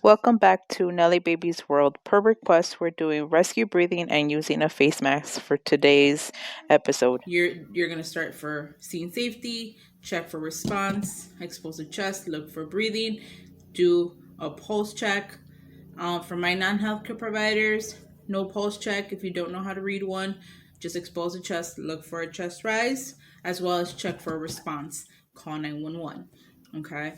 Welcome back to Nelly Baby's World. Per request, we're doing rescue breathing and using a face mask for today's episode. You're gonna start for scene safety, check for response, expose the chest, look for breathing, do a pulse check. For my non-healthcare providers, no pulse check if you don't know how to read one. Just expose the chest, look for a chest rise, as well as check for a response. Call 911. Okay.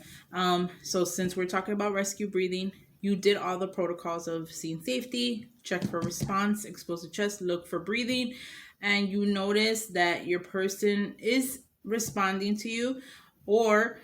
So since we're talking about rescue breathing, you did all the protocols of scene safety, check for response, expose the chest, look for breathing, and you notice that your person is responding to you, or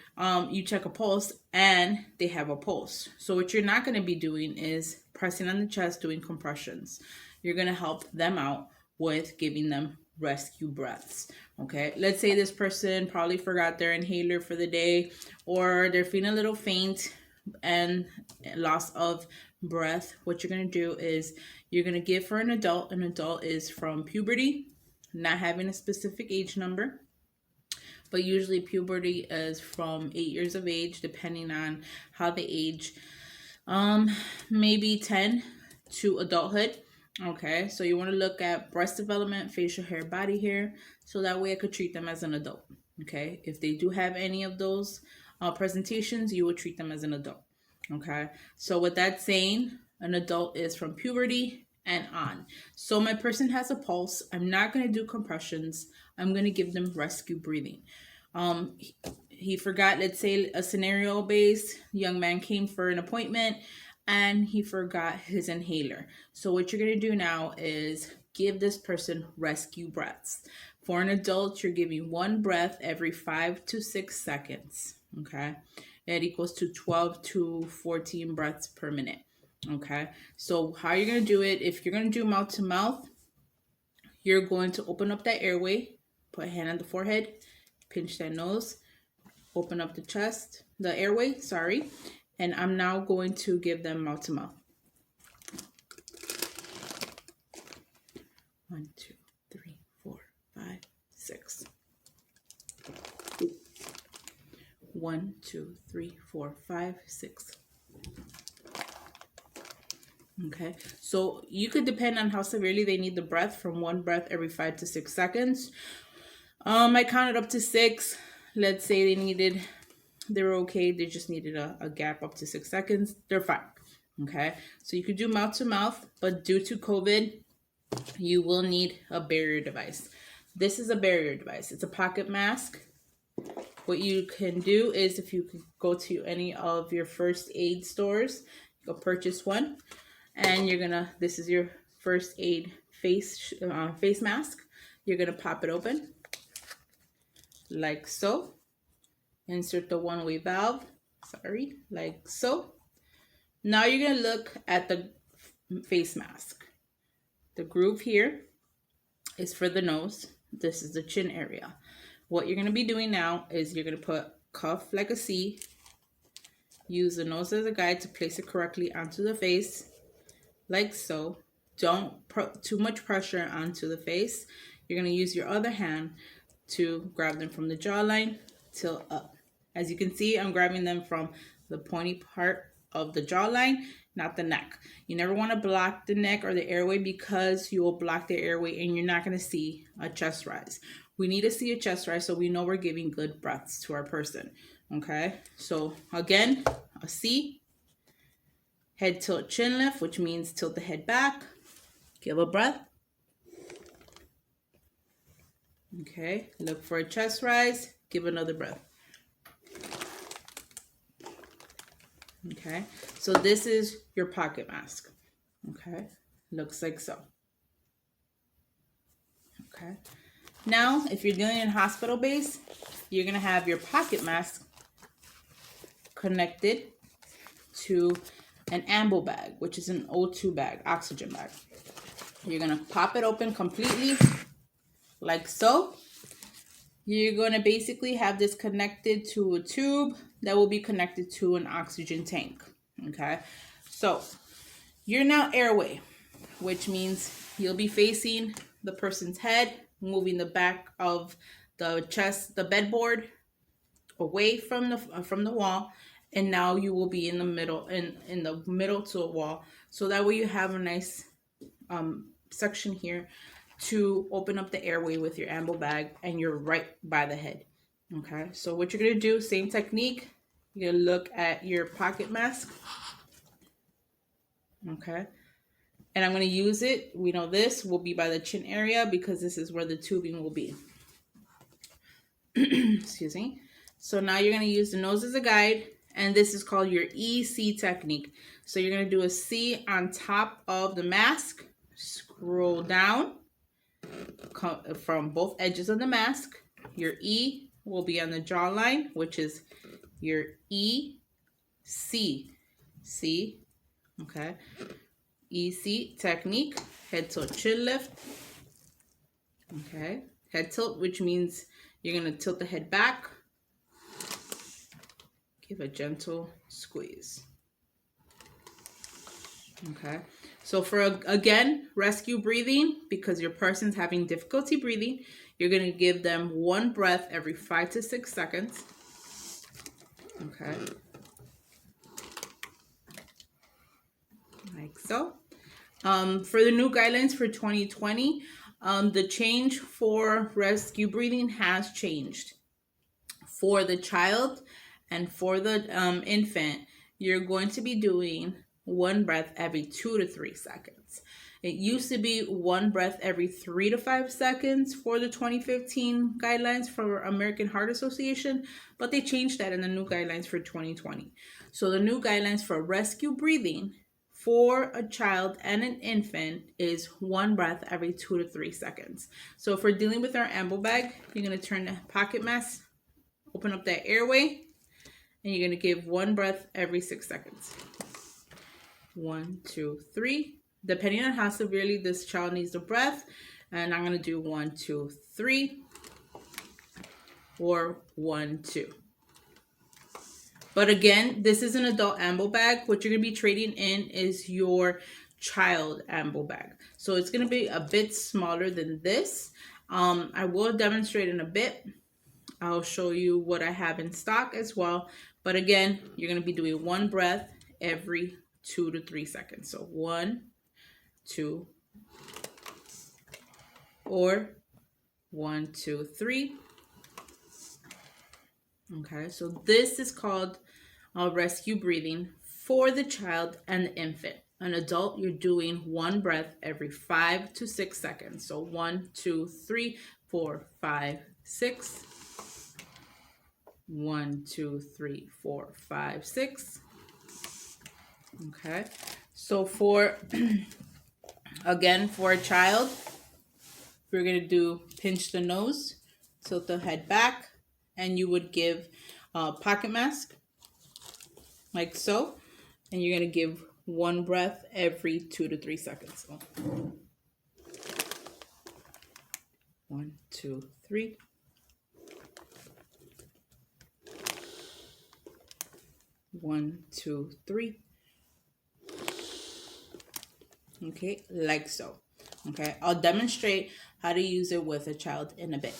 you check a pulse and they have a pulse. So what you're not going to be doing is pressing on the chest, doing compressions. You're going to help them out with giving them rescue breaths. Okay, let's say this person probably forgot their inhaler for the day, or they're feeling a little faint and loss of breath. What you're going to do is you're going to give for an adult. An adult is from puberty, not having a specific age number, but usually puberty is from 8 years of age, depending on how they age. Maybe 10 to adulthood. Okay, so you want to look at breast development, facial hair, body hair, so that way I could treat them as an adult. Okay, if they do have any of those presentations, you would treat them as an adult. Okay, so with that saying, an adult is from puberty and on. So my person has a pulse. I'm not going to do compressions. I'm going to give them rescue breathing. He forgot, let's say a scenario based young man came for an appointment and he forgot his inhaler. So what you're going to do now is give this person rescue breaths. For an adult, you're giving one breath every 5 to 6 seconds. Okay, that equals to 12 to 14 breaths per minute. Okay, so how you're going to do it, if you're going to do mouth to mouth, you're going to open up that airway, put a hand on the forehead, pinch that nose, open up the chest, the airway, sorry, and I'm now going to give them mouth to mouth. 1, 2, 3, 4, 5, 6. 1, 2, 3, 4, 5, 6. Okay, so you could depend on how severely they need the breath, from one breath every 5 to 6 seconds. I counted up to 6. Let's say they were okay, they just needed a gap up to 6 seconds, they're fine. Okay, so you could do mouth to mouth, but due to COVID, you will need a barrier device. This is a barrier device. It's a pocket mask. What you can do is, if you can go to any of your first aid stores, go purchase one, and this is your first aid face mask. You're gonna pop it open like so. Insert the one-way valve, like so. Now you're gonna look at the face mask. The groove here is for the nose. This is the chin area. What you're gonna be doing now is you're gonna put cuff like a C, use the nose as a guide to place it correctly onto the face, like so. Don't put too much pressure onto the face. You're gonna use your other hand to grab them from the jawline till up. As you can see, I'm grabbing them from the pointy part of the jawline, not the neck. You never want to block the neck or the airway, because you will block the airway and you're not going to see a chest rise. We need to see a chest rise so we know we're giving good breaths to our person. Okay, so again, a C, head tilt, chin lift, which means tilt the head back, give a breath. Okay, look for a chest rise, give another breath. Okay, so this is your pocket mask. Okay, looks like so. Okay, now if you're dealing in hospital base, you're gonna have your pocket mask connected to an ambo bag, which is an O2 bag, oxygen bag. You're gonna pop it open completely, like so. You're gonna basically have this connected to a tube that will be connected to an oxygen tank. Okay, so you're now airway, which means you'll be facing the person's head, moving the back of the chest, the bedboard, away from the wall, and now you will be in the middle, in the middle to a wall. So that way you have a nice section here to open up the airway with your ambo bag, and you're right by the head. Okay, so what you're gonna do, same technique, you're gonna look at your pocket mask. Okay, and I'm gonna use it, we know this will be by the chin area because this is where the tubing will be. Excuse me. So now you're gonna use the nose as a guide, and this is called your EC technique. So you're gonna do a C on top of the mask, scroll down from both edges of the mask. Your E will be on the jawline, which is your E, C, C, okay. EC technique, head tilt, chin lift, okay. Head tilt, which means you're gonna tilt the head back, give a gentle squeeze. Okay, so for again, rescue breathing, because your person's having difficulty breathing, you're gonna give them one breath every 5 to 6 seconds. Okay, like so. For the new guidelines for 2020, the change for rescue breathing has changed. For the child and for the infant, you're going to be doing one breath every 2 to 3 seconds. It used to be one breath every 3 to 5 seconds for the 2015 guidelines for American Heart Association, but they changed that in the new guidelines for 2020. So the new guidelines for rescue breathing for a child and an infant is one breath every 2 to 3 seconds. So if we're dealing with our ambo bag, you're going to turn the pocket mask, open up that airway, and you're going to give one breath every 6 seconds. 1, 2, 3. Depending on how severely this child needs the breath, and I'm going to do 1, 2, 3, or 1, 2. But again, this is an adult ambo bag. What you're going to be trading in is your child ambo bag. So it's going to be a bit smaller than this. I will demonstrate in a bit. I'll show you what I have in stock as well. But again, you're going to be doing one breath every 2 to 3 seconds. So 1, 2, or 1, 2, 3. Okay, so this is called rescue breathing for the child and the infant. An adult, you're doing one breath every 5 to 6 seconds. So 1, 2, 3, 4, 5, 6. 1, 2, 3, 4, 5, 6. Okay, so for again, for a child, we're going to do pinch the nose, tilt the head back, and you would give a pocket mask like so, and you're going to give one breath every 2 to 3 seconds. So 1, 2, 3. One, 2, 3. Okay, like so. Okay, I'll demonstrate how to use it with a child in a bit.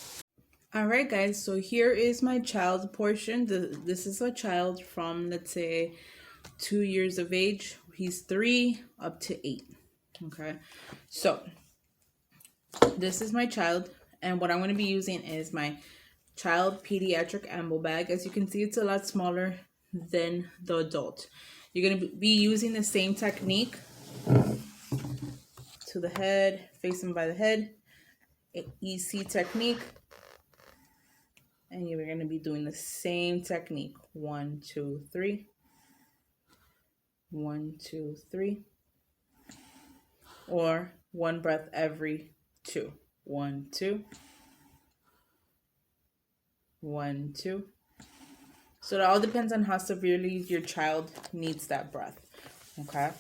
All right, guys, so here is my child portion. This is a child from, let's say, 2 years of age. He's 3 up to 8. Okay, so this is my child, and what I'm going to be using is my child pediatric ambo bag. As you can see, it's a lot smaller than the adult. You're going to be using the same technique to the head, face him by the head, EC technique, and you're going to be doing the same technique. 1, 2, 3. 1, 2, 3. Or one breath every 2. 1, 2. 1, 2. So it all depends on how severely your child needs that breath. Okay,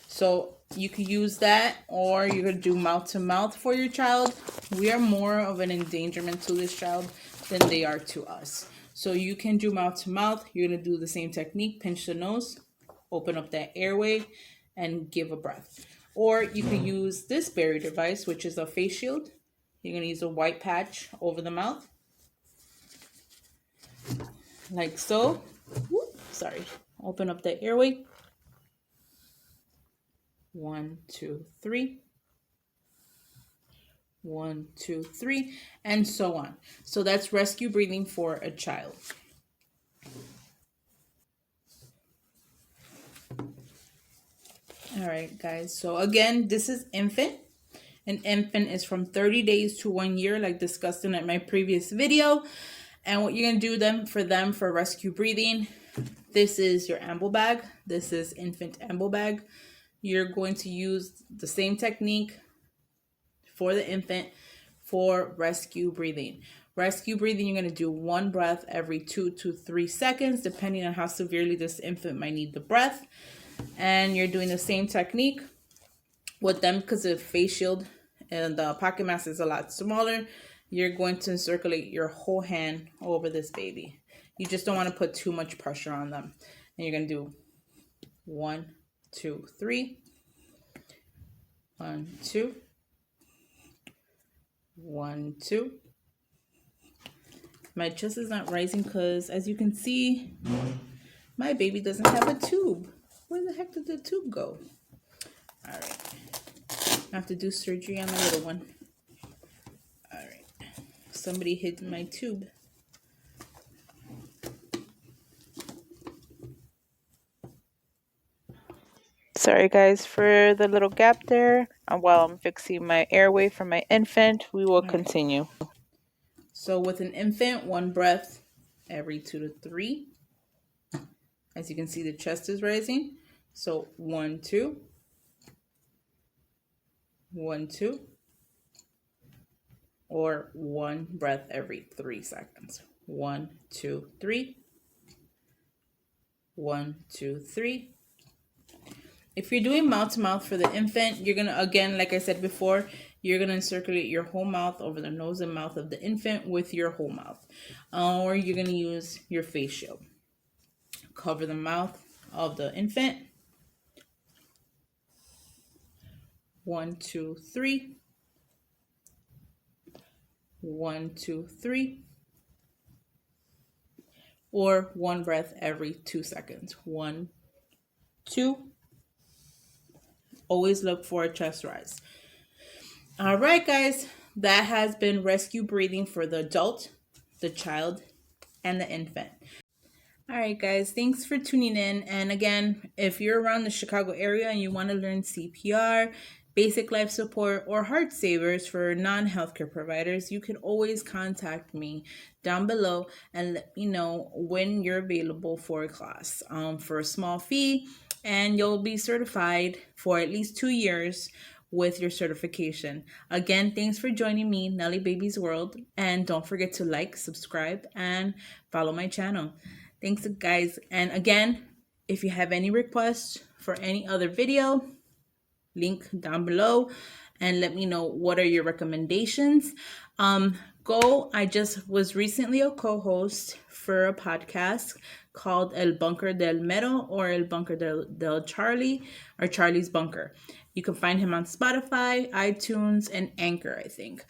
so you could use that, or you could do mouth to mouth for your child. We are more of an endangerment to this child than they are to us. So you can do mouth to mouth. You're going to do the same technique, pinch the nose, open up that airway, and give a breath. Or you could use this barrier device, which is a face shield. You're going to use a white patch over the mouth, like so. Sorry, Open up the airway. 1, 2, 3. 1, 2, 3, and so on. So that's rescue breathing for a child. All right, guys. So again, this is infant. An infant is from 30 days to 1 year, like discussed in my previous video. And what you're going to do for rescue breathing, this is your amble bag. This is infant amble bag. You're going to use the same technique for the infant for rescue breathing. Rescue breathing, you're going to do one breath every 2 to 3 seconds, depending on how severely this infant might need the breath. And you're doing the same technique with them because the face shield and the pocket mask is a lot smaller. You're going to circulate your whole hand over this baby. You just don't want to put too much pressure on them. And you're going to do 1, 2, 3. 1, 2. 1, 2. My chest is not rising because, as you can see, my baby doesn't have a tube. Where the heck did the tube go? All right. I have to do surgery on my little one. All right. Somebody hid my tube. Sorry guys for the little gap there. While I'm fixing my airway for my infant, we will continue. So with an infant, one breath every 2 to 3. As you can see, the chest is rising. So 1, 2. 1, 2. Or one breath every 3 seconds. 1, 2, 3. 1, 2, 3. If you're doing mouth to mouth for the infant, you're going to, again, like I said before, you're going to circulate your whole mouth over the nose and mouth of the infant with your whole mouth. Or you're going to use your face shield. Cover the mouth of the infant. 1, 2, 3. 1, 2, 3. Or one breath every 2 seconds. 1, 2. Always look for a chest rise. All right, guys. That has been rescue breathing for the adult, the child, and the infant. All right, guys. Thanks for tuning in. And again, if you're around the Chicago area and you want to learn CPR, basic life support, or heart savers for non-healthcare providers, you can always contact me down below and let me know when you're available for a class for a small fee, and you'll be certified for at least 2 years with your certification. Again, thanks for joining me, Nelly Baby's World, and don't forget to like, subscribe, and follow my channel. Thanks, guys. And again, if you have any requests for any other video, link down below, and let me know what are your recommendations. I just was recently a co-host for a podcast called El Bunker del Mero, or El Bunker del Charlie, or Charleys Bunker. You can find him on Spotify, iTunes, and Anchor, I think.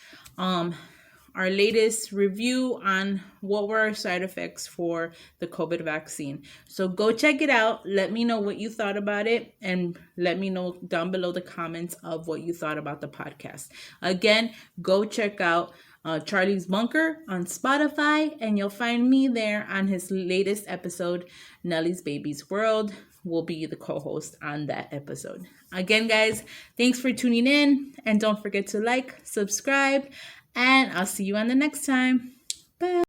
Our latest review on what were our side effects for the COVID vaccine. So go check it out. Let me know what you thought about it, and let me know down below the comments of what you thought about the podcast. Again, go check out Charleys Bunker on Spotify, and you'll find me there on his latest episode, Nelly's Baby's World. Will be the co-host on that episode. Again, guys, thanks for tuning in, and don't forget to like, subscribe, and I'll see you on the next time. Bye.